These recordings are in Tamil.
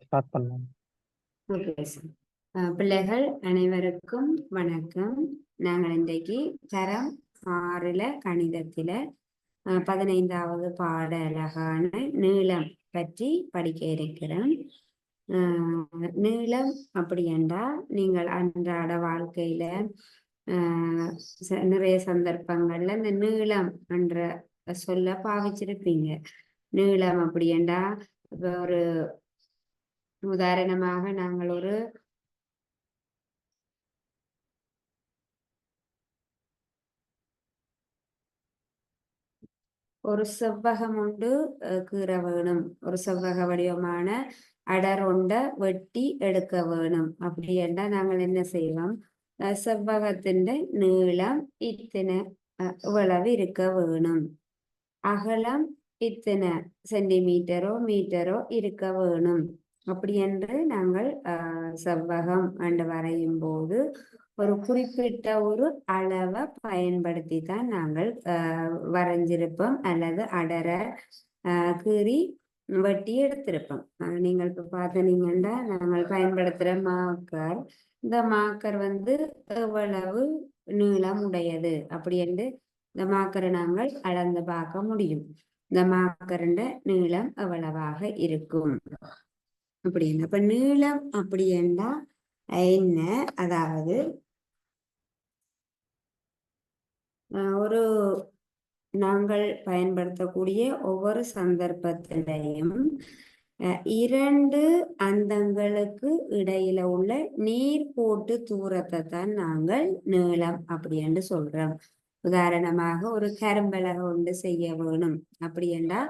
ஸ்டார்ட் பண்ணலாம். Okay sir. பிள்ளைகள் அனைவருக்கும் வணக்கம். நாங்கள் இன்றைக்கு தரம் 6ல கணிதத்தில 15வது பாட அழகான நீளம் பற்றி படிக்க இருக்கிறோம். நீளம் அப்படி என்றால் நீங்கள் அன்றாட வாழ்க்கையில நிறைய சந்தர்ப்பங்கள்ல இந்த நீளம் என்ற சொல்ல பாவிச்சிருப்பீங்க. நீளம் அப்படி என்றா ஒரு உதாரணமாக நாங்கள் ஒரு செவ்வகம் உண்டு கீற வேணும், ஒரு செவ்வக வடிவமான அடரொண்ட வெட்டி எடுக்க வேணும். அப்படி என்றால் நாங்கள் என்ன செய்வோம், செவ்வகத்தின் நீளம் இத்தனை இவ்வளவு இருக்க வேணும், அகலம் இத்தனை சென்டிமீட்டரோ மீட்டரோ இருக்க வேணும். அப்படி என்று நாங்கள் செவ்வகம் என்று வரையும் போது ஒரு குறிப்பிட்ட ஒரு அளவை பயன்படுத்தி தான் நாங்கள் வரைஞ்சிருப்போம் அல்லது அடரை கீறி வெட்டி எடுத்திருப்போம். நீங்கள் இப்போ பார்த்தீங்கன்னா நாங்கள் பயன்படுத்துகிற மார்க்கர், இந்த மார்க்கர் எவ்வளவு நீளம் உடையது அப்படி என்று இந்த மார்க்கரை நாங்கள் அளந்து பார்க்க முடியும். இந்த மார்க்கருண்ட நீளம் எவ்வளவாக இருக்கும் அப்படின்னு. அப்ப நீளம் அப்படி என்றா என்ன, அதாவது ஒரு நாங்கள் பயன்படுத்தக்கூடிய ஒவ்வொரு சந்தர்ப்பத்திலையும் 2 அந்தங்களுக்கு இடையில உள்ள நீர் போட்டு தூரத்தை தான் நாங்கள் நீளம் அப்படி என்று சொல்றோம். உதாரணமாக ஒரு கரும்பலகை ஒன்று செய்ய வேணும் அப்படி என்றால்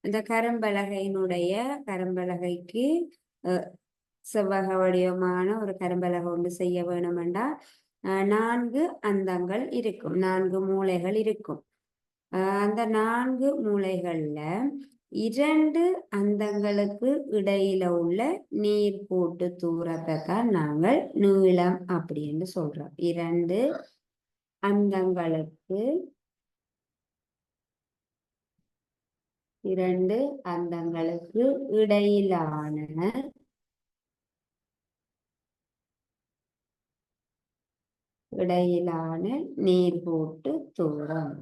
அந்த கரும்பலகைக்கு செவ்வக வடிவமான ஒரு கரும்பலகை ஒன்று செய்ய வேணும் என்றால் 4 அந்தங்கள் இருக்கும், 4 மூலைகள் இருக்கும். அந்த 4 மூலைகள்ல 2 அந்தங்களுக்கு இடையில உள்ள நீர் போட்டு தூரத்தை தான் நாங்கள் நீளம் அப்படின்னு சொல்றோம். 2 அந்தங்களுக்கு இடையிலான நீர் போட்டு தூரம்.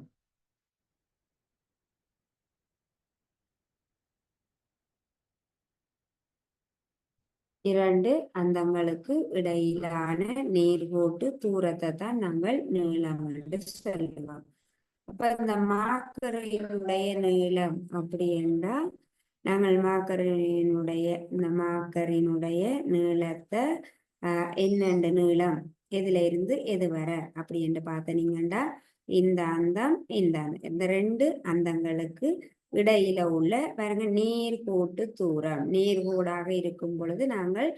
இரண்டு அந்தங்களுக்கு இடையிலான நேர்கோட்டு தூரத்தை தான் நாங்கள் நீளம் என்று சொல்லுவோம். அப்ப இந்த மார்க்கரினுடைய நீளம் அப்படி என்றால் நாங்கள் இந்த மார்க்கரினுடைய நீளத்தை என்னென்று நீளம் எதுல இருந்து எது வர அப்படி என்று பார்த்தீங்கன்னா இந்த அந்தம் இந்த 2 அந்தங்களுக்கு இடையில உள்ள பாருங்க நேர்கோட்டு தூரம். நேர்கோடாக இருக்கும் பொழுது நாங்கள்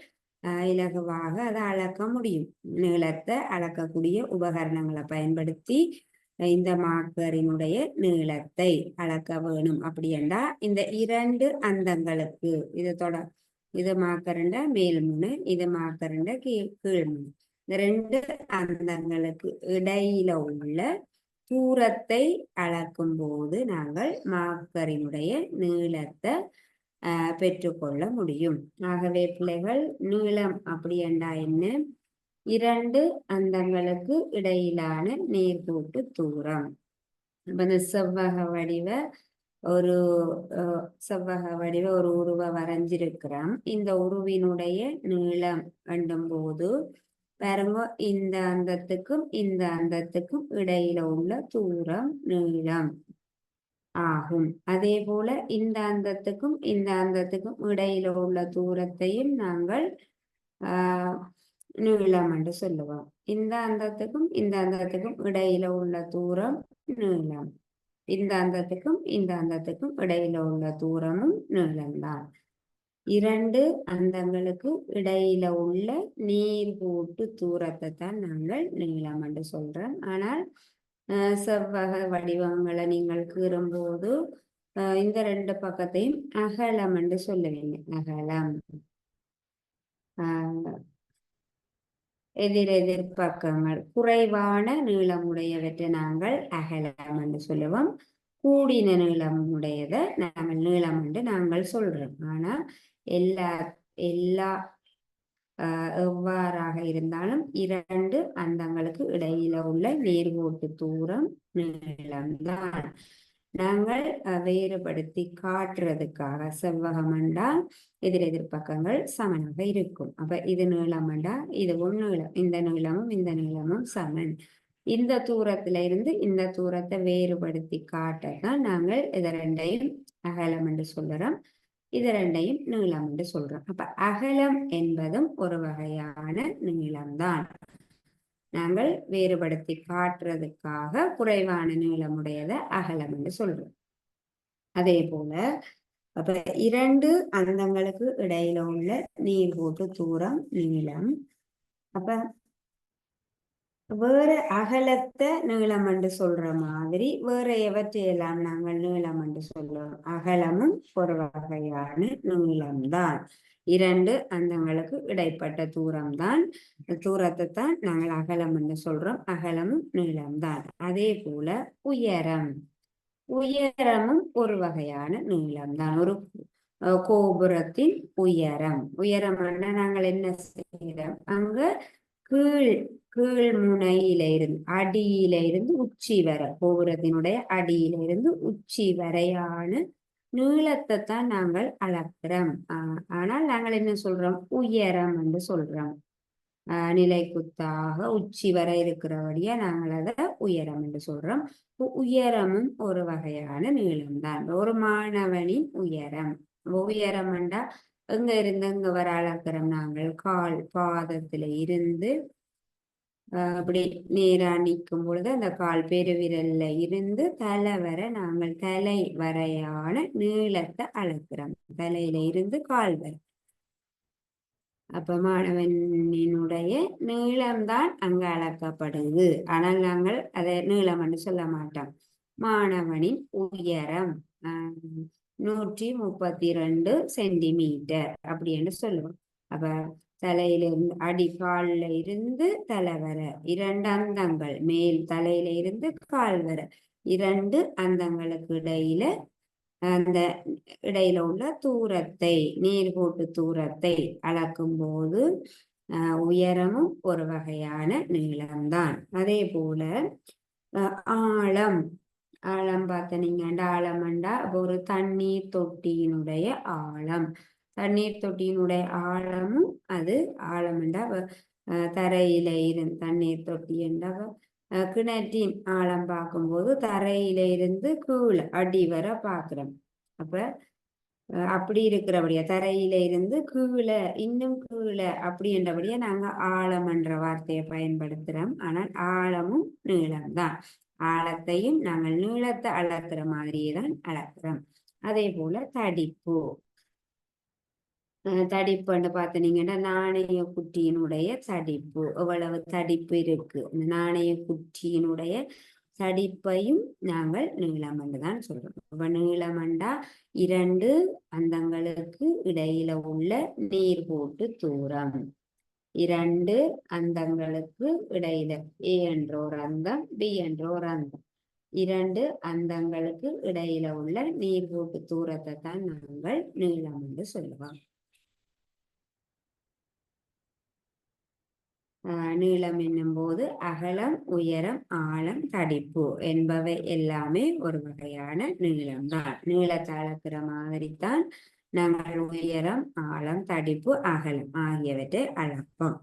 இலகுவாக அதை அளக்க முடியும். நீளத்தை அளக்கக்கூடிய உபகரணங்களை பயன்படுத்தி இந்த மார்க்கரினுடைய நீளத்தை அளக்க வேணும். அப்படி என்றா இந்த 2 அந்தங்களுக்கு இது மார்க்கருண்ட மேல் முனை, இது மார்க்கருண்ட கீழ் முனை, இந்த 2 அந்தங்களுக்கு இடையில உள்ள தூரத்தை அளக்கும் போது நாங்கள் மார்க்கரினுடைய நீளத்தை பெற்றுக்கொள்ள முடியும். ஆகவே பிள்ளைகள், நீளம் அப்படி என்றா என்ன, 2 அந்தங்களுக்கு இடையிலான நேர்கோட்டு தூரம். இந்த செவ்வக வடிவ ஒரு உருவ வரைஞ்சிருக்கிறோம். இந்த உருவினுடைய நீளம் வேண்டும் போது பாருங்க, இந்த அந்தத்துக்கும் இந்த அந்தத்துக்கும் இடையில உள்ள தூரம் நீளம் ஆகும். அதே போல இந்த அந்தத்துக்கும் இந்த அந்தத்துக்கும் இடையில உள்ள தூரத்தையும் நாங்கள் நீளம் என்று சொல்லுவோம். இந்த அந்தத்துக்கும் இந்த அந்தத்துக்கும் இடையில உள்ள தூரம் நீளம், இந்த அந்தத்துக்கும் இந்த அந்தத்துக்கும் இடையில உள்ள தூரமும் நீளம்தான். 2 அந்தங்களுக்கு இடையில உள்ள நீர்கோட்டு தூரத்தை தான் நாங்கள் நீளம் என்று சொல்றோம். ஆனால் செவ்வக வடிவங்களை நீங்கள் கீறும்போது இந்த 2 பக்கத்தையும் அகலம் என்று சொல்லுவீங்க. அகலம் எதிரெதிர் பக்கங்கள் குறைவான நீளமுடையவற்றை நாங்கள் அகலம் என்று சொல்லுவோம். கூடின நீளமுடையதை நாங்கள் நீளம் என்று நாங்கள் சொல்றோம். ஆனா எல்லா எவ்வாறாக இருந்தாலும் இரண்டு அந்தங்களுக்கு இடையில உள்ள நேர்கோட்டு தூரம் நீளம்தான். நாங்கள் வேறுபடுத்தி காட்டுறதுக்காக செவ்வகம் என்றால் எதிரெதிர் பக்கங்கள் சமனாக இருக்கும். அப்ப இது நீளம் என்றால் இதுவும் நீளம், இந்த நீளமும் இந்த நீளமும் சமன். இந்த தூரத்துல இருந்து இந்த தூரத்தை வேறுபடுத்தி காட்டத்தான் நாங்கள் இதை ரெண்டையும் அகலம் என்று சொல்றோம், இது ரெண்டையும் நீளம் என்று சொல்றோம். அப்ப அகலம் என்பதும் ஒரு வகையான நீளம்தான். நாங்கள் வேறுபடுத்தி காட்டுறதுக்காக குறைவான நீளமுடையதை அகலம் என்று சொல்றோம். அதே போல அப்ப இரண்டு அந்தங்களுக்கு இடையில உள்ள நீர்கோட்டு தூரம் நீளம். அப்ப வேற அகலத்தை நீளம் என்று சொல்ற மாதிரி வேற எவற்றையெல்லாம் நாங்கள் நீளம் என்று சொல்றோம்? அகலமும் ஒரு வகையான நீளம்தான். இரண்டு அந்தங்களுக்கு இடைப்பட்ட தூரம்தான், தூரத்தை தான் நாங்கள் அகலம் என்று சொல்றோம். அகலமும் நீளம்தான். அதே போல உயரம், உயரமும் ஒரு வகையான நீளம்தான். ஒரு கோபுரத்தின் உயரம், உயரம் நாங்கள் என்ன செய்யறோம்? அங்க கீழ் கீழ் முனையில இருந்து அடியில இருந்து உச்சி வரை, கோபுரத்தினுடைய அடியில இருந்து உச்சி வரையான நீளத்தை தான் நாங்கள் அளக்கிறோம். ஆனால் நாங்கள் என்ன சொல்றோம்? உயரம் என்று சொல்றோம். நிலை குத்தாக உச்சி வரை இருக்கிறபடியா நாங்கள் அதை உயரம் என்று சொல்றோம். உயரமும் ஒரு வகையான நீளம்தான். ஒரு மாணவனின் உயரம், உயரம் என்றா எங்க இருந்து எங்க வர அளக்கிறோம்? நாங்கள் கால் பாதத்துல இருந்து அப்படி நேரா நிற்கும் பொழுது அந்த கால் பெருவிரல்ல இருந்து தலை வரை நாங்கள் தலை வரையான நீளத்தை அளக்கிறோம். தலையில இருந்து கால் வரை. அப்ப மாணவனினுடைய நீளம்தான் அங்கு அளக்கப்படுது. ஆனால் நாங்கள் அதை நீளம் என்று சொல்ல மாட்டோம். மாணவனின் உயரம் 132 சென்டிமீட்டர் அப்படி என்று சொல்லுவோம். அப்ப தலையிலிருந்து அடிகால்ல இருந்து தலை வர இரண்டு அந்தங்கள், மேல் தலையில இருந்து கால் வர இரண்டு அந்தங்களுக்கு இடையில அந்த இடையில உள்ள தூரத்தை, நேர்கோட்டு தூரத்தை அளக்கும் போது உயரமும் ஒரு வகையான நீளம்தான். அதே போல ஆழம், ஆழம் பார்த்தீங்கன்னா ஆழம்ண்டா ஒரு தண்ணீர் தொட்டியினுடைய ஆழம், தண்ணீர் தொட்டியினுடைய ஆழமும் அது ஆழம்ண்டா தரையில இருந்து தண்ணீர் தொட்டி என்றா கிணற்றின் ஆழம் பார்க்கும்போது தரையில இருந்து கீழே அடி வர பார்க்கிறோம். அப்ப அப்படி இருக்கிறபடியா தரையில இருந்து கீழே இன்னும் கீழே அப்படி என்றபடியா நாங்க ஆழம் என்ற வார்த்தையை பயன்படுத்துறோம். ஆனால் ஆழமும் நீளம்தான். ஆழத்தையும் நாங்கள் நீளத்தை அளக்குற மாதிரியே தான் அளக்குறோம். அதே போல தடிப்பு, தடிப்புன்னு பார்த்தீங்கன்னா நாணய குட்டியினுடைய தடிப்பு, எவ்வளவு தடிப்பு இருக்கு, நாணய குட்டியினுடைய தடிப்பையும் நாங்கள் நீளம் என்றுதான் சொல்றோம். அப்ப நீளமண்டா இரண்டு அந்தங்களுக்கு இடையில உள்ள நேர்கோட்டு தூரம். இரண்டு அந்தங்களுக்கு இடையில ஏ என்ற ஒரு அந்தம், பி என்ற ஒரு அந்தம், இரண்டு அந்தங்களுக்கு இடையில உள்ள நேர்கோட்டு தூரத்தை தான் நாங்கள் நீளம் என்று சொல்லுவோம். நீளம் என்னும் போது அகலம், உயரம், ஆழம், தடிப்பு என்பவை எல்லாமே ஒரு வகையான நீளம்தான். நீளத்தை அளக்கிற மாதிரித்தான் நாங்கள் உயரம், ஆழம், தடிப்பு, அகலம் ஆகியவற்றை அளப்போம்.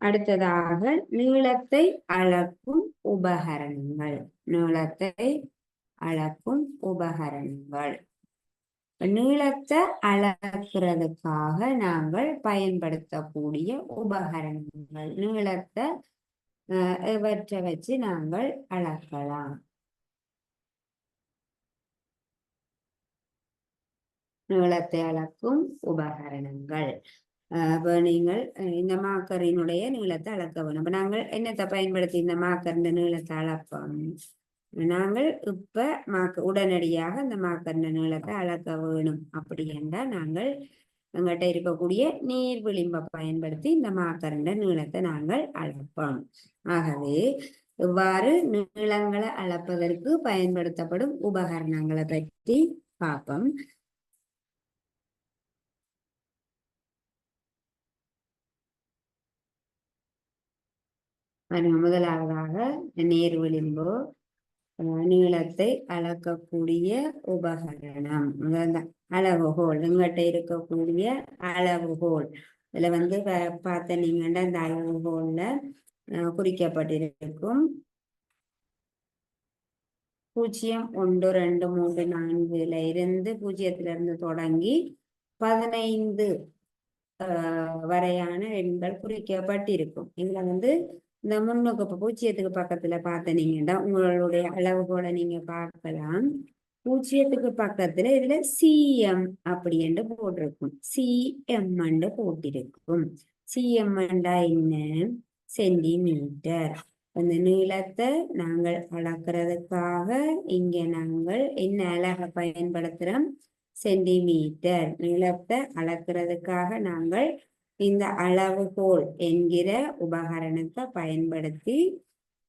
அடுத்ததாக நீளத்தை அளக்கும் உபகரணங்கள். நீளத்தை அளக்கும் உபகரணங்கள். நீளத்தை அளக்கிறதுக்காக நாங்கள் பயன்படுத்தக்கூடிய உபகரணங்கள். நீளத்தை எவற்றை வச்சு நாங்கள் அளக்கலாம்? நீளத்தை அளக்கும் உபகரணங்கள். இப்போ நீங்கள் இந்த மாக்கரினுடைய நீளத்தை அளக்க வேணும். அப்ப நாங்கள் என்னத்தை பயன்படுத்தி இந்த மாக்கரின் நீளத்தை அளப்போம்? நாங்கள் இப்ப உடனடியாக அந்த மாக்கர்ன நீளத்தை அளக்க வேணும். அப்படி என்றால் நாங்கள் எங்கிட்ட இருக்கக்கூடிய நீர் விளிம்பை பயன்படுத்தி இந்த மாக்கரண்ட நீளத்தை நாங்கள் அளப்போம். ஆகவே இவ்வாறு நீளங்களை அளப்பதற்கு பயன்படுத்தப்படும் உபகரணங்களை பற்றி பார்ப்போம். முதலாவதாக நேர் விளிம்பு நீளத்தை அளக்கக்கூடிய உபகரணம், அளவுகோல். எங்கிட்ட இருக்கக்கூடிய அளவுகோல் இதுல பார்த்தீங்கன்னா இந்த அளவுகோல்ல குறிக்கப்பட்டிருக்கும் 0, 1, 2, 3, 4ல இருந்து 0லிருந்து தொடங்கி 15 வரையான எண்கள் குறிக்கப்பட்டிருக்கும். இதுல இந்த முன்னுக்கு 0க்கு பக்கத்துல பார்த்தீங்கன்னா உங்களுடைய அளவுகோலை நீங்க பார்க்கலாம். 0க்கு பக்கத்துல இதுல சிஎம் அப்படி என்று போட்டிருக்கும். சிஎம் போட்டிருக்கும். சிஎம் என்ன? சென்டிமீட்டர். அந்த நீளத்தை நாங்கள் அளக்கிறதுக்காக இங்க நாங்கள் என்ன அலகை பயன்படுத்துறோம்? சென்டிமீட்டர். நீளத்தை அளக்கிறதுக்காக நாங்கள் இந்த அளவுகோல் என்கிற உபகரணத்தை பயன்படுத்தி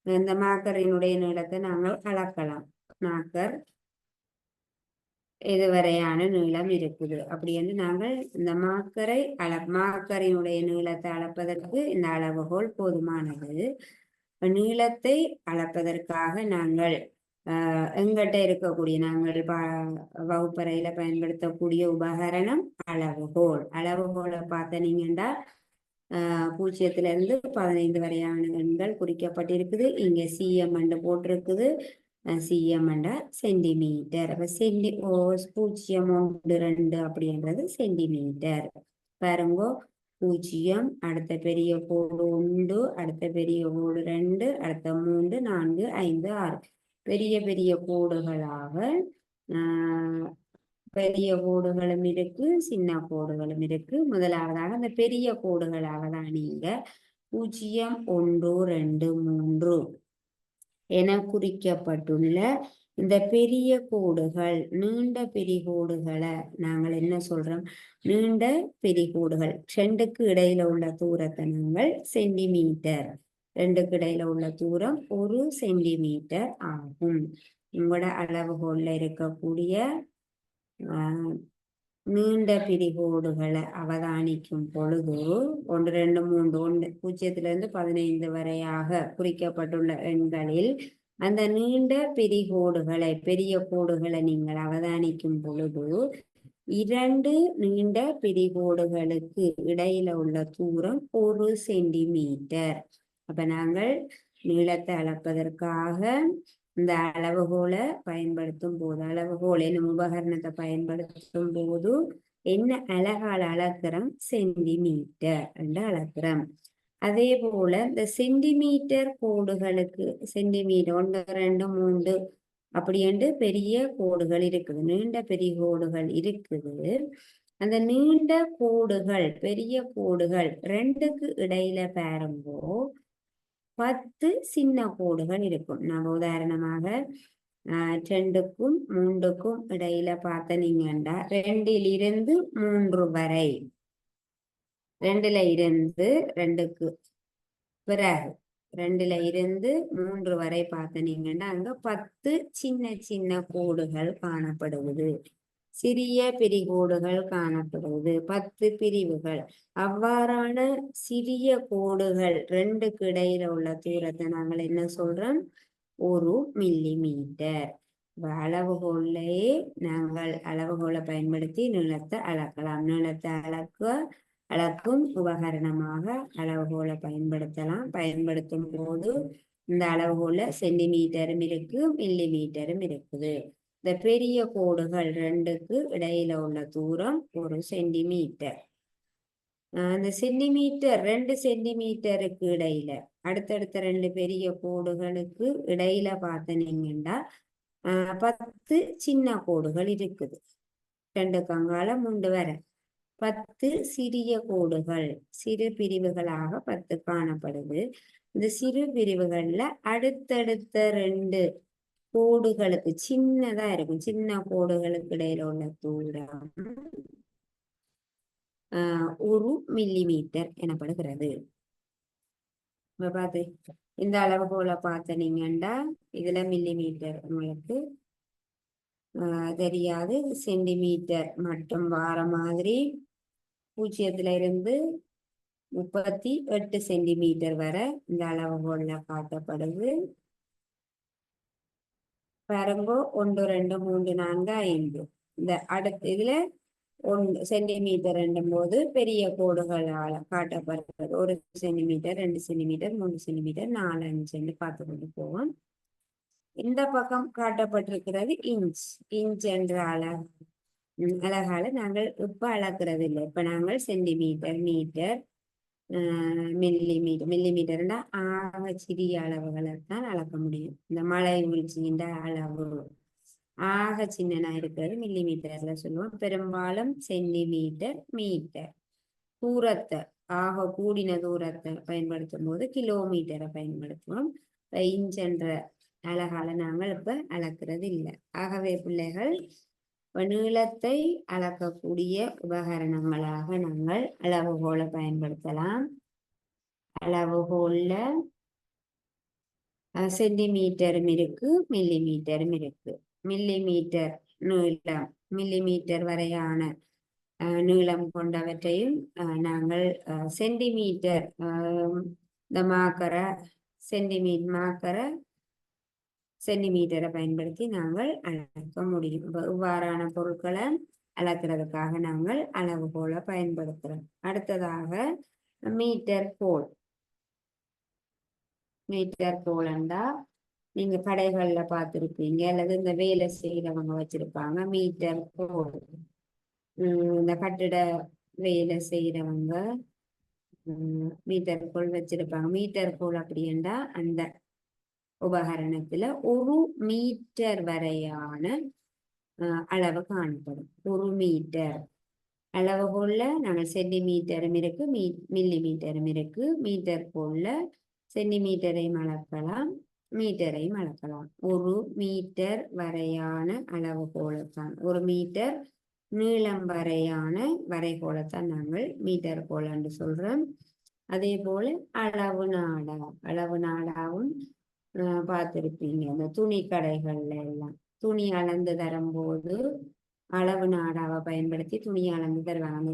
இந்த மாக்கரினுடைய நீளத்தை நாங்கள் அளக்கலாம். மாக்கர் இதுவரையான நீளம் இருக்குது அப்படி என்று நாங்கள் இந்த மாக்கரினுடைய நீளத்தை அளப்பதற்கு இந்த அளவுகோல் போதுமானது. நீளத்தை அளப்பதற்காக நாங்கள் எங்கிட்ட இருக்கக்கூடிய நாங்கள் வகுப்பறையில பயன்படுத்தக்கூடிய உபகரணம் அளவுகோல். அளவுகோலை பார்த்தீங்கன்னா 0லிருந்து 15 வரையான எண்கள் குறிக்கப்பட்டிருக்குது. இங்க சிஎம் போட்டிருக்குது. CM centimetre. அப்ப 0, 1, 2 அப்படின்றது சென்டிமீட்டர். பாருங்க, 0, அடுத்த பெரிய கோடு 1, அடுத்த பெரிய கோடு 2, அடுத்த 3, 4, 5, 6 பெரிய பெரிய கோடுகளாக பெரிய கோடுகளும் இருக்கு, சின்ன கோடுகளும் இருக்கு. முதலாவதாக அந்த பெரிய கோடுகளாக தான் நீங்க 0, 1, 2, 3 என குறிக்கப்பட்டுள்ள இந்த பெரிய கோடுகள், நீண்ட பெரிகோடுகளை நாங்கள் என்ன சொல்றோம்? நீண்ட பெரிகோடுகள். 2க்கு இடையில உள்ள தூரத்தை நாங்கள் சென்டிமீட்டர். 2க்கு இடையில உள்ள தூரம் 1 சென்டிமீட்டர் ஆகும். உங்களோட அளவுகோல்ல இருக்கக்கூடிய நீண்ட பிரிகோடுகளை அவதானிக்கும் பொழுது 1, 2, 3, 0லிருந்து 15 வரையாக குறிக்கப்பட்டுள்ள எண்களில் அந்த நீண்ட பிரிகோடுகளை, பெரிய கோடுகளை நீங்கள் அவதானிக்கும் பொழுது 2 நீண்ட பிரிகோடுகளுக்கு இடையில உள்ள தூரம் 1 சென்டிமீட்டர். அப்ப நாங்கள் நீளத்தை அளப்பதற்காக இந்த அளவுகோலை பயன்படுத்தும் போது, அளவுகோல் என்னும் உபகரணத்தை பயன்படுத்தும் போது என்ன அலகால் அளக்கிறோம்? சென்டிமீட்டர் என்று அளக்கிறோம். அதே போல இந்த சென்டிமீட்டர் கோடுகளுக்கு சென்டிமீட்டர் 1, 2, 3 அப்படி என்று பெரிய கோடுகள் இருக்குது, நீண்ட பெரிய கோடுகள் இருக்குது. அந்த நீண்ட கோடுகள், பெரிய கோடுகள் 2க்கு இடையில பாருங்கோ 10 சின்ன கோடுகள் இருக்கும். நம்ம உதாரணமாக 2க்கும் 3க்கும் இடையில பார்த்தீங்கன்னா 2லிருந்து 3 வரை, 2ல இருந்து 2க்கு பிறகு 2ல இருந்து 3 வரை பார்த்தீங்கன்னா அங்க 10 சின்ன சின்ன கோடுகள் காணப்படுவது, சிறிய பிரிகோடுகள் காணப்படுவது, 10 பிரிவுகள். அவ்வாறான சிறிய கோடுகள் 2க்கு இடையில உள்ள தூரத்தை நாங்கள் என்ன சொல்றோம்? 1 மில்லிமீட்டர். அளவுகோல்லையே நாங்கள் அளவுகோலை பயன்படுத்தி நீளத்தை அளக்கலாம். நீளத்தை அளக்கும் உபகரணமாக அளவுகோலை பயன்படுத்தலாம். பயன்படுத்தும் போது இந்த அளவுகோல சென்டிமீட்டரும் இருக்கு, மில்லிமீட்டரும் இருக்குது. இந்த பெரிய கோடுகள் 2க்கு இடையில உள்ள தூரம் 1 சென்டிமீட்டர். அந்த சென்டிமீட்டர் 2 சென்டிமீட்டருக்கு இடையில அடுத்தடுத்த 2 பெரிய கோடுகளுக்கு இடையில பார்த்தீங்கன்னா 10 சின்ன கோடுகள் இருக்குது. 2 கங்கால 3 வரை 10 சிறிய கோடுகள், சிறு பிரிவுகளாக 10 காணப்படுது. இந்த சிறு பிரிவுகள்ல அடுத்தடுத்த 2 கோடுகளுக்கு சின்னதா இருக்கும், சின்ன கோடுகளுக்கு இடையில உள்ள தூரம் 1 மில்லிமீட்டர் எனப்படுகிறது. இப்ப பார்த்து இந்த அளவுகோலை பார்த்தீங்கன்னா இதுல மில்லிமீட்டர் உங்களுக்கு தெரியாது, சென்டிமீட்டர் மட்டும் வார மாதிரி 0 இருந்து 38 சென்டிமீட்டர் வரை இந்த அளவுகோல்ல காட்டப்படுது. பாருங்க 1 2 3 4 5 இந்த அடுத்த இதுல 1 சென்டிமீட்டர் என்னும் போது பெரிய கோடுகளால் காட்டப்படுகிறது. 1 சென்டிமீட்டர் 2 சென்டிமீட்டர் 3 சென்டிமீட்டர் 4 5 பார்த்து கொண்டு போவோம். இந்த பக்கம் காட்டப்பட்டிருக்கிறது இன்ச். இன்ச் என்ற அழகால நாங்கள் இப்ப அளக்கிறது இல்லை. இப்ப நாங்கள் சென்டிமீட்டர் மீட்டர் மில்லிமீட்டர், மில்லிமீட்டர்னா ஆக சிறிய அளவுகளை தான் அளக்க முடியும். இந்த மழை வீழ்ச்சியின் அளவு ஆக சின்னனா இருக்கிறது மில்லிமீட்டர்ல சொல்லுவோம். பெரும்பாலும் சென்டிமீட்டர் மீட்டர் தூரத்தை ஆக கூடின தூரத்தை பயன்படுத்தும் போது கிலோமீட்டரை பயன்படுத்துவோம். இன்ச் என்ற அழகால நாங்கள் இப்ப அளக்கிறது இல்லை. ஆகவே பிள்ளைகள் நீளத்தை அளக்கக்கூடிய உபகரணங்களாக நாங்கள் அளவுகோலை பயன்படுத்தலாம். அளவுகோல்ல சென்டிமீட்டரும் இருக்கு, மில்லிமீட்டரும் இருக்கு. மில்லிமீட்டர் நீளம், மில்லிமீட்டர் வரையான நீளம் கொண்டவற்றையும் நாங்கள் சென்டிமீட்டர் இந்த மார்க்கரை சென்டிமீட்டரை பயன்படுத்தி நாங்கள் அளக்க முடியும். இவ்வாறான பொருட்களை அளக்கிறதுக்காக நாங்கள் அளவுகோலை பயன்படுத்துகிறோம். அடுத்ததாக மீட்டர் கோல். மீட்டர் கோல்ண்டா நீங்க கடைகள்ல பார்த்துருப்பீங்க, அல்லது இந்த வேலை செய்யறவங்க வச்சிருப்பாங்க மீட்டர் கோல். இந்த கட்டிட வேலை செய்யறவங்க மீட்டர் கோல் வச்சிருப்பாங்க. மீட்டர் கோல் அப்படின்னா அந்த உபகரணத்துல 1 மீட்டர் வரையான அளவு காணப்படும். 1 மீட்டர் அளவுகோல்ல நாங்கள் சென்டிமீட்டரும் இருக்கு, மில்லிமீட்டரும் இருக்கு. மீட்டர் கோல்ல சென்டிமீட்டரையும் அளக்கலாம், மீட்டரையும் அளக்கலாம். 1 மீட்டர் வரையான அளவுகோலைத்தான், 1 மீட்டர் நீளம் வரையான வரைகோலைத்தான் நாங்கள் மீட்டர் கோல் என்று சொல்றோம். அதே போல அளவு நாடா, அளவு நாடாவும் பார்த்திருப்பீங்க. இந்த துணி கடைகள்ல எல்லாம் துணி அளந்து தரும்போது அளவு நாடாவை பயன்படுத்தி துணி அளந்து தருவாங்க.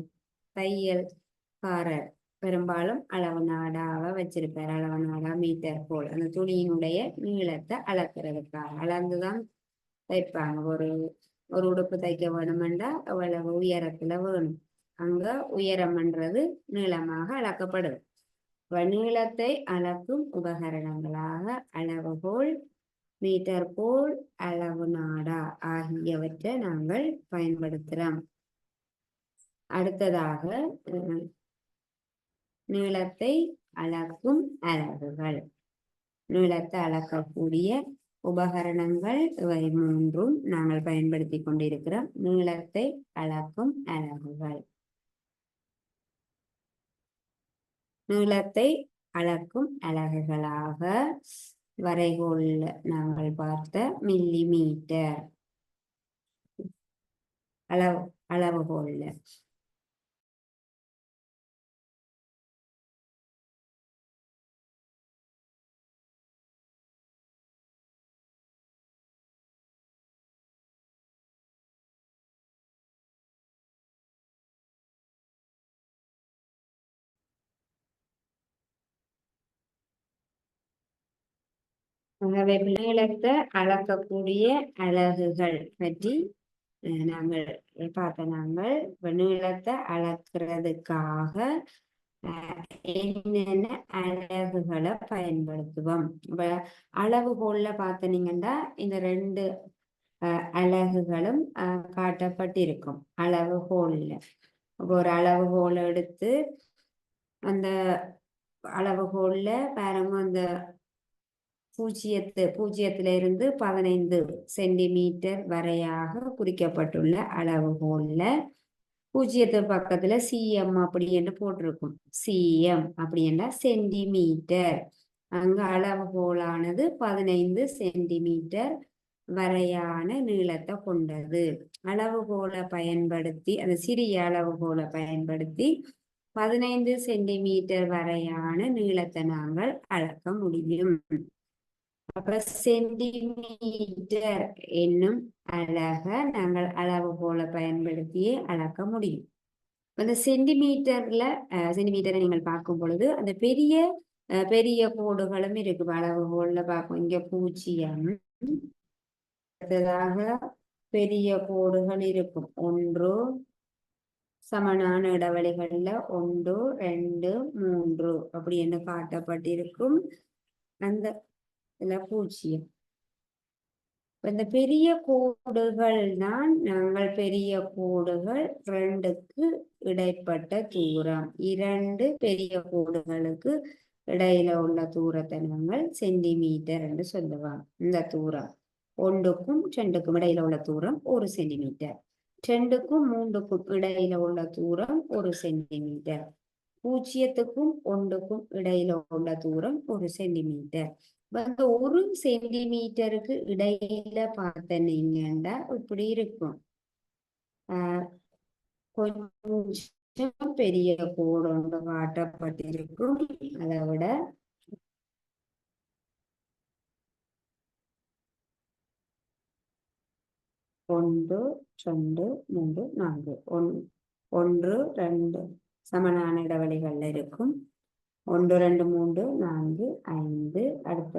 தையல்காரர் பெரும்பாலும் அளவு நாடாவை வச்சிருப்பார். அளவு நாடா மீட்டர் கோல் அந்த துணியினுடைய நீளத்தை அளக்கிறதுக்காக அளந்துதான் தைப்பாங்க. ஒரு உடுப்பு தைக்க வேணுமெண்டா அவ்வளவு உயரத்துல வேணும். அங்க உயரம்ன்றது நீளமாக அளக்கப்படுது. நீளத்தை அளக்கும் உபகரணங்களாக அளவுகோல், மீட்டர் கோல், அளவு நாடா ஆகியவற்றை நாங்கள் பயன்படுத்துகிறோம். அடுத்ததாக நீளத்தை அளக்கும் அலகுகள். நீளத்தை அளக்கக்கூடிய உபகரணங்கள் இவை 3 நாங்கள் பயன்படுத்தி கொண்டிருக்கிறோம். நீளத்தை அளக்கும் அலகுகள். நீளத்தை அளக்கும் அலகுகளாக வரைகோல்ல நாங்கள் பார்த்த மில்லிமீட்டர் அளவுகோல்ல நீளத்தை அளக்கக்கூடிய அலகுகள் பற்றி நாங்கள் பார்த்த. நாங்கள் நீளத்தை அளக்கிறதுக்காக என்னென்ன அலகுகளை பயன்படுத்துவோம். அளவுகோல்ல பார்த்தீங்கன்னா இந்த 2 அலகுகளும் காட்டப்பட்டிருக்கும். அளவுகோல்ல ஒரு அளவுகோல் எடுத்து அந்த அளவுகோல்ல பாருங்க அந்த 0 இருந்து 15 சென்டிமீட்டர் வரையாக குறிக்கப்பட்டுள்ள அளவுகோல்ல 0 பக்கத்துல cm அப்படி என்று போட்டிருக்கும். cm அப்படின்னா சென்டிமீட்டர். அங்க அளவுகோலானது 15 சென்டிமீட்டர் வரையான நீளத்தை கொண்டது. அளவுகோலை பயன்படுத்தி, அந்த சிறிய அளவுகோலை பயன்படுத்தி 15 சென்டிமீட்டர் வரையான நீளத்தை நாங்கள் அளக்க முடியும். அப்ப சென்டிமீட்டர் என்னும் அலக நாங்கள் அளவுகோலை பயன்படுத்தியே அளக்க முடியும். அந்த சென்டிமீட்டரை நீங்கள் பார்க்கும் பொழுது அந்த பெரிய பெரிய கோடுகளும் இருக்கு. அளவுகோல்ல பார்க்கும் இங்க 0 அடுத்ததாக பெரிய கோடுகள் இருக்கும். 1 சமனான இடைவெளிகள்ல 1 2 3 அப்படி என்று காட்டப்பட்டிருக்கும். அந்த இதுல 0. இந்த பெரிய கோடுகள் தான் நாங்கள் பெரிய கோடுகள் 2க்கு இடைப்பட்ட தூரம். 2 பெரிய கோடுகளுக்கு இடையில உள்ள தூரத்தை நாங்கள் சென்டிமீட்டர் என்று சொல்லுவோம். இந்த தூரம் 1க்கும் 2க்கும் இடையில உள்ள தூரம் 1 சென்டிமீட்டர். 2க்கும் 3க்கும் இடையில உள்ள தூரம் 1 சென்டிமீட்டர். 0க்கும் 1க்கும் இடையில உள்ள தூரம் 1 சென்டிமீட்டர். அந்த 1 சென்டிமீட்டருக்கு இடையில பார்த்தீங்கன்னா இப்படி இருக்கும். கொஞ்சம் பெரிய கோடு ஒன்று காட்டப்பட்டிருக்கும். அதை விட 1 2 3 4 1 2 சமனான இடைவெளிகள்ல இருக்கும். 1 2 3 4 5 அடுத்த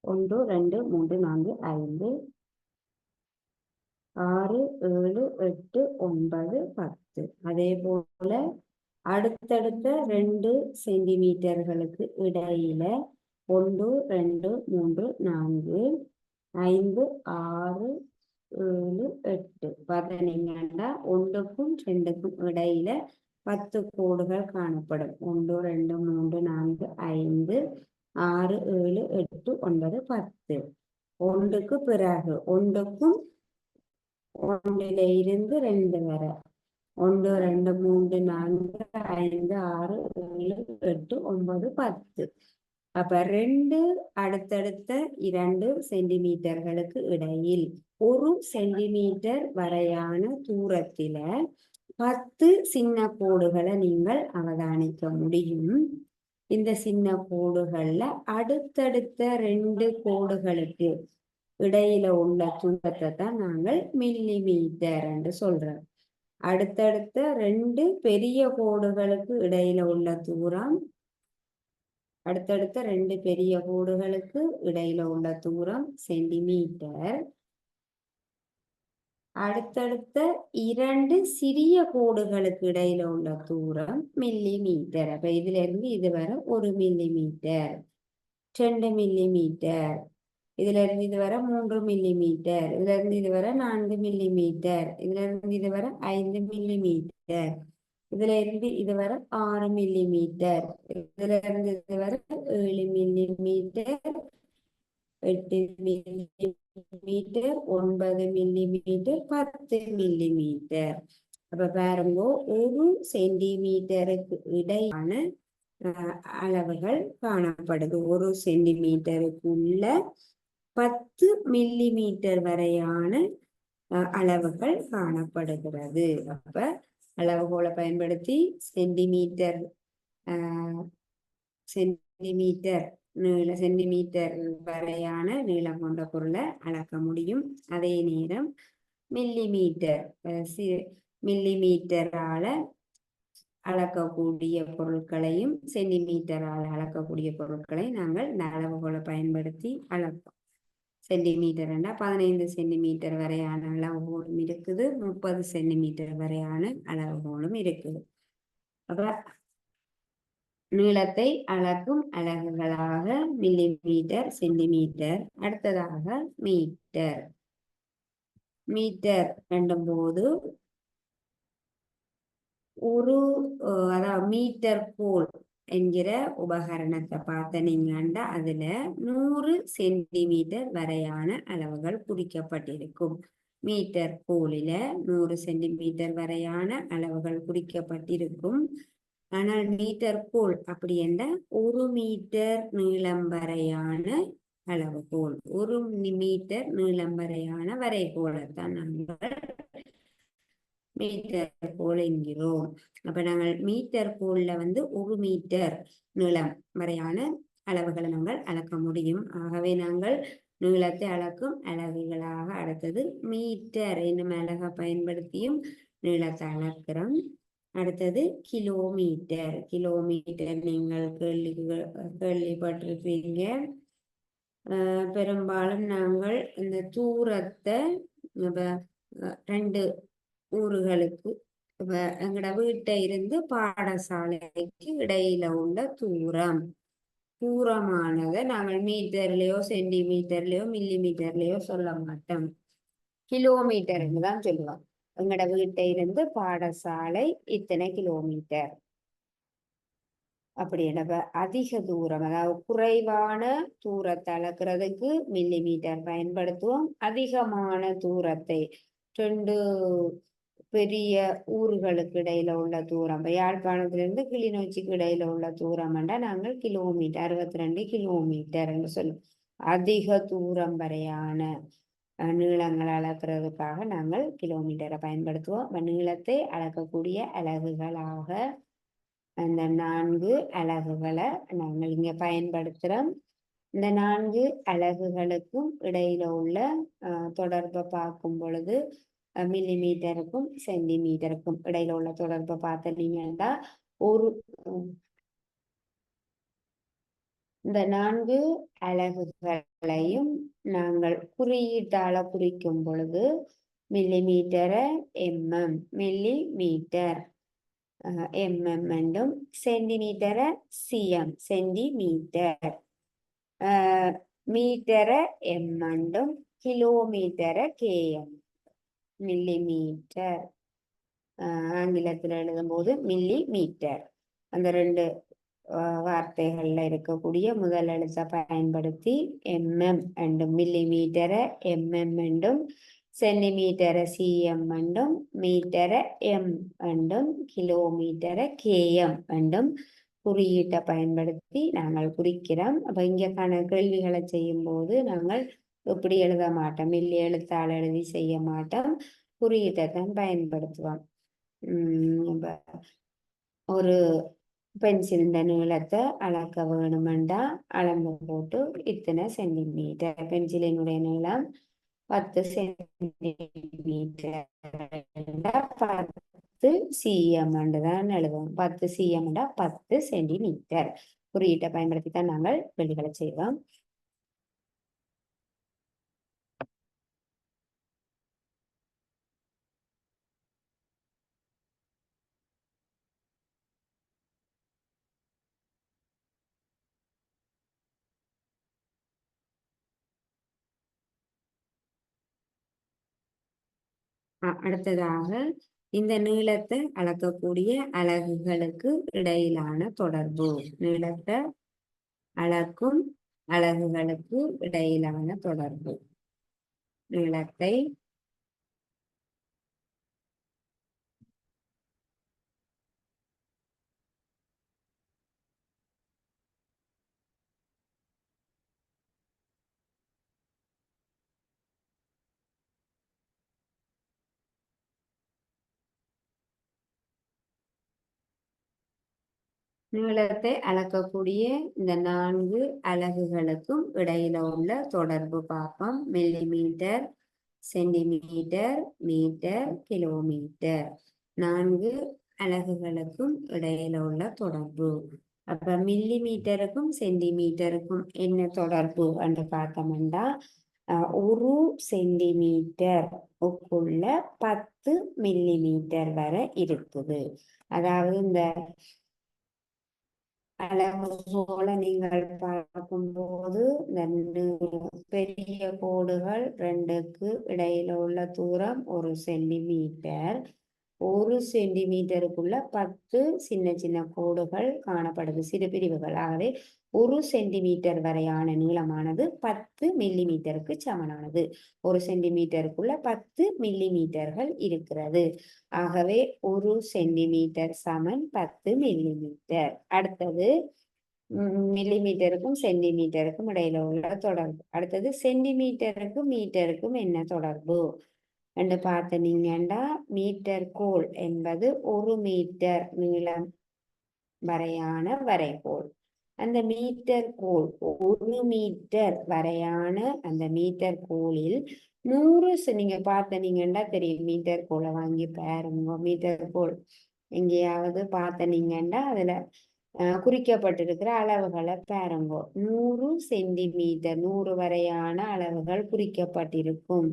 1 2 3 4 5 6 7 8 9 10. அதே போல அடுத்தடுத்த 2 சென்டிமீட்டர்களுக்கு இடையில 1 2 3 4 5 6 7 8 பார்த்தீங்கன்னா 1க்கும் 2க்கும் இடையில 10 கோடுகள் காணப்படும். 1 2 3 4 5 6 7 8 9 10. 1க்கு பிறகு 1க்கும் 1ல இருந்து 2 வரை 1 2 3 4 5 6 7 8 9 10. அப்ப 2 அடுத்தடுத்த 2 சென்டிமீட்டர்களுக்கு இடையில் 1 சென்டிமீட்டர் வரையான தூரத்தில 10 சின்ன கோடுகளை நீங்கள் அவதானிக்க முடியும். இந்த சின்ன கோடுகள்ல அடுத்தடுத்த 2 கோடுகளுக்கு இடையில உள்ள தூரத்தை தான் நாங்கள் மில்லிமீட்டர் என்று சொல்றோம். அடுத்தடுத்த 2 பெரிய கோடுகளுக்கு இடையில உள்ள தூரம் அடுத்தடுத்த 2 பெரிய கோடுகளுக்கு இடையில உள்ள தூரம் சென்டிமீட்டர். அடுத்தடுத்த 2 சிறிய கோடுகளுக்கு இடையில உள்ள தூரம் மில்லிமீட்டர். அப்ப இதுல இருந்து இது வரை 1 மில்லிமீட்டர், 2 மில்லிமீட்டர், இதுல இருந்து இது வரை 3 மில்லிமீட்டர், இதுல இருந்து இது வரை 4 மில்லிமீட்டர், இதுல இருந்து இது வரை 5 மில்லிமீட்டர், இதுல இருந்து இது வரை 6 மில்லிமீட்டர், இதுல இருந்து இது வரை 7 மில்லிமீட்டர், 8 மில்லிமீட்டர், 9 மில்லிமீட்டர், 10 மில்லிமீட்டர். அப்ப பாருங்க 1 சென்டிமீட்டருக்கு இடையான அளவுகள் காணப்படுது. 1 சென்டிமீட்டருக்குள்ள 10 மில்லிமீட்டர் வரையான அளவுகள் காணப்படுகிறது. அப்ப அளவுகோலை பயன்படுத்தி சென்டிமீட்டர் வரையான நீளம் கொண்ட பொருளை அளக்க முடியும். அதே நேரம் மில்லிமீட்டரால அளக்கக்கூடிய பொருட்களையும் சென்டிமீட்டரால் அளக்கக்கூடிய பொருட்களை நாங்கள் இந்த அளவுகோலை பயன்படுத்தி அளப்போம். சென்டிமீட்டர் 15 சென்டிமீட்டர் வரையான அளவுகோலும் இருக்குது, 30 சென்டிமீட்டர் வரையான அளவுகோலும் இருக்குது. அப்ப நீளத்தை அளக்கும் அலகுகளாக மில்லிமீட்டர், சென்டிமீட்டர். அடுத்ததாக மீட்டர். மீட்டர் கண்டும்போது அதாவது மீட்டர் கோல் என்கிற உபகரணத்தை பார்த்தீங்கன்னா அதுல 100 சென்டிமீட்டர் வரையான அளவுகள் குறிக்கப்பட்டிருக்கும். மீட்டர் கோலில 100 சென்டிமீட்டர் வரையான அளவுகள் குறிக்கப்பட்டிருக்கும். ஆனால் மீட்டர் கோல் அப்படி என்றால் 1 மீட்டர் நீளம் வரையான அளவுகோல், 1 மீட்டர் நீளம் வரையான வரைகோலைத்தான் நாங்கள் மீட்டர் கோல் என்கிறோம். அப்ப நாங்கள் மீட்டர் கோல்ல 1 மீட்டர் நீளம் வரையான அளவுகளை நாங்கள் அளக்க முடியும். ஆகவே நாங்கள் நீளத்தை அளக்கும் அலகுகளாக அடுத்தது மீட்டர் என்னும் அலகை பயன்படுத்தியும் நீளத்தை அளக்கிறோம். அடுத்தது கிலோமீட்டர். கிலோமீட்டர் நீங்கள் கேள்விப்பட்டிருப்பீங்க. பெரும்பாலும் நாங்கள் இந்த தூரத்தை 2 ஊர்களுக்கு எங்களோட வீட்டை இருந்து பாடசாலைக்கு இடையில உள்ள தூரமானதை நாங்கள் மீட்டர்லயோ சென்டிமீட்டர்லயோ மில்லி மீட்டர்லயோ சொல்ல மாட்டோம், கிலோமீட்டர்னு தான் சொல்லுவோம். எங்களோட வீட்டை இருந்து பாடசாலை இத்தனை கிலோமீட்டர் அப்படி. அதிக தூரம், அதாவது குறைவான தூரத்தை அளக்கிறதுக்கு மில்லி மீட்டர் பயன்படுத்துவோம். அதிகமான தூரத்தை 2 பெரிய ஊர்களுக்கு இடையில உள்ள தூரம், யாழ்ப்பாணத்திலிருந்து கிளிநொச்சிக்கு இடையில உள்ள தூரம் நாங்கள் கிலோமீட்டர் 62 கிலோமீட்டர் என்று சொல்லுவோம். அதிக தூரம் வரையான நீளங்களை அளக்கிறதுக்காக நாங்கள் கிலோமீட்டரை பயன்படுத்துவோம். நீளத்தை அளக்கக்கூடிய அலகுகளாக அந்த 4 அலகுகளை நாங்கள் இங்க பயன்படுத்துகிறோம். இந்த 4 அலகுகளுக்கும் இடையில உள்ள தொடர்பை பார்க்கும் பொழுது மில்லி மீட்டருக்கும் சென்டிமீட்டருக்கும் இடையில உள்ள தொடர்பை பார்த்தீங்கன்னா இந்த 4 அலகுகளையும் நாங்கள் குறியீட்டால குறிக்கும் பொழுது மில்லி மீட்டரை mm, மில்லி மீட்டர் mm என்றும், சென்டிமீட்டரை cm, சென்டிமீட்டர், மீட்டரை m என்றும், கிலோமீட்டரை km, மில்லி மீட்டர். ஆங்கிலத்தில் எழுதும் போது மில்லி மீட்டர். அந்த 2 வார்த்தைகள்ல இருக்கக்கூடிய முதல் எழுத்தை பயன்படுத்தி mm என்றும், மில்லி மீட்டரை mm என்றும், சென்டிமீட்டரை cm என்றும், மீட்டரை m என்றும், கிலோமீட்டரை km என்றும் குறியீட்டை பயன்படுத்தி நாங்கள் குறிக்கிறோம். அப்ப இங்கக்கான கேள்விகளை செய்யும் போது நாங்கள் இப்படி எழுத மாட்டோம், மில்லி எழுத்தால் எழுதி செய்ய மாட்டோம், குறியீட்டை தான் பயன்படுத்துவோம். ஒரு பென்சில் நீளத்தை அளக்க வேணுமெண்டா அளந்து போட்டு இத்தனை சென்டிமீட்டர், பென்சிலினுடைய நீளம் 10 சென்டிமீட்டர் 10 cm தான் எழுதுவோம். 10 cm 10 சென்டிமீட்டர் குறியீட்டை பயன்படுத்தி தான் நாங்கள் வெளிகளை செய்வோம். அடுத்ததாக இந்த நீளத்தை அளக்கக்கூடிய அலகுகளுக்கு இடையிலான தொடர்பு, நீளத்தை அளக்கும் அலகுகளுக்கு இடையிலான தொடர்பு. நீளத்தை நீளத்தை அளக்கக்கூடிய இந்த 4 அலகுகளுக்கும் இடையில உள்ள தொடர்பு பார்ப்போம். Millimetre, centimetre, metre, kilometre, 4 அலகுகளுக்கும் இடையில உள்ள தொடர்பு. அப்ப மில்லி மீட்டருக்கும் சென்டிமீட்டருக்கும் என்ன தொடர்பு என்று பார்த்தோம்னா 1 சென்டிமீட்டர் உள்ள 10 மில்லி மீட்டர் வரை இருக்குது. அதாவது இந்த அளவுகோலை நீங்கள் பார்க்கும்போது இந்த பெரிய கோடுகள் 2க்கு இடையில உள்ள தூரம் 1 சென்டிமீட்டர், 1 சென்டிமீட்டருக்குள்ள 10 சின்ன சின்ன கோடுகள் காணப்படுது, சிறு பிரிவுகள். ஆகவே 1 சென்டிமீட்டர் வரையான நீளமானது 10 மில்லிமீட்டருக்கு சமனானது. 1 சென்டிமீட்டருக்குள்ள 10 மில்லிமீட்டர்கள் இருக்கிறது. ஆகவே 1 சென்டிமீட்டர் சமன் 10 மில்லிமீட்டர். அடுத்தது மில்லிமீட்டருக்கும் சென்டிமீட்டருக்கும் இடையில உள்ள தொடர்பு. அடுத்தது சென்டிமீட்டருக்கும் மீட்டருக்கும் என்ன தொடர்பு என்று பார்த்தீங்கன்னா, மீட்டர் கோல் என்பது 1 மீட்டர் நீளம் வரையான வரைகோல். அந்த மீட்டர் கோல் 1 மீட்டர் வரையான அந்த மீட்டர் கோலில் 100 நீங்க பார்த்தீங்கன்னா தெரியும். மீட்டர் கோலை வாங்கி பாருங்க. மீட்டர் கோல் எங்கேயாவது பார்த்தீங்கன்னா அதுல குறிக்கப்பட்டிருக்கிற அளவுகளை பாருங்க. 100 சென்டிமீட்டர் 100 வரையான அளவுகள் குறிக்கப்பட்டிருக்கும்.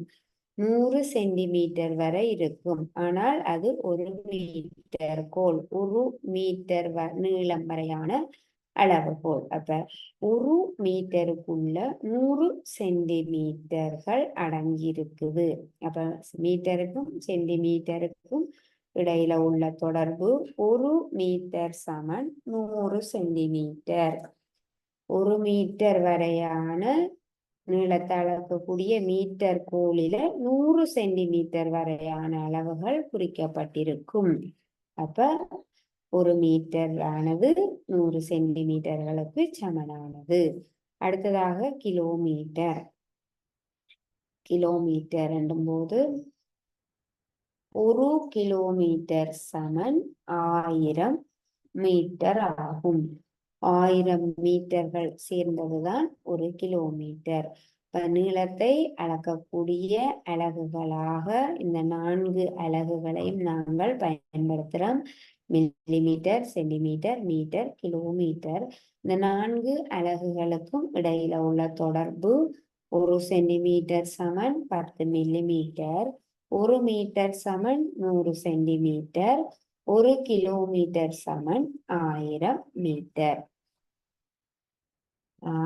100 சென்டிமீட்டர் வரை இருக்கும். ஆனால் அது 1 மீட்டர் கோல், 1 மீட்டர் நீளம் வரையான அளவுகோல். அப்ப 1 மீட்டருக்குள்ள 100 சென்டிமீட்டர்கள் அடங்கி இருக்குது. அப்ப மீட்டருக்கும் சென்டிமீட்டருக்கும் இடையில உள்ள தொடர்பு 1 மீட்டர் சமன் 100 சென்டிமீட்டர். 1 மீட்டர் வரையான நீளத்தை அளக்கக்கூடிய மீட்டர் கோலில 100 சென்டிமீட்டர் வரையான அளவுகள் குறிக்கப்பட்டிருக்கும். அப்ப 1 மீட்டர் ஆனது 100 சென்டிமீட்டர்களுக்கு சமனானது. அடுத்ததாக கிலோமீட்டர். கிலோமீட்டர் என்னும் போது 1 கிலோமீட்டர் சமன் 1000 மீட்டர் ஆகும். 1000 மீட்டர்கள் சேர்ந்ததுதான் 1 கிலோமீட்டர். நீளத்தை அளக்கக்கூடிய அலகுகளாக இந்த 4 அலகுகளையும் நாங்கள் பயன்படுத்துகிறோம். Millimetre, centimetre, metre, kilometre. இந்த 4 அலகுகளுக்கும் இடையில உள்ள தொடர்பு 1 சென்டிமீட்டர் சமன் 10 மில்லிமீட்டர், 1 மீட்டர் சமன் 100 சென்டிமீட்டர், 1 கிலோமீட்டர் சமன் 1000 மீட்டர்.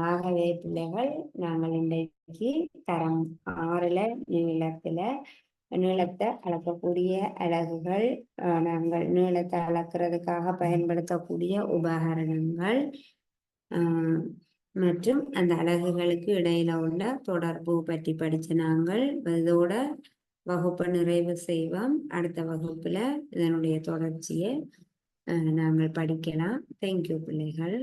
ஆகவே பிள்ளைகள், நாங்கள் இன்றைக்கு தரம் 6ல நீளத்தை அளக்கக்கூடிய அலகுகள், நாங்கள் நீளத்தை அளக்கிறதுக்காக பயன்படுத்தக்கூடிய உபகரணங்கள் மற்றும் அந்த அலகுகளுக்கு இடையில உள்ள தொடர்பு பற்றி படிச்சு நாங்கள் இதோட வகுப்பை நிறைவு செய்வோம். அடுத்த வகுப்புல இதனுடைய தொடர்ச்சியை நாங்கள் படிக்கலாம். தேங்க்யூ பிள்ளைகள்.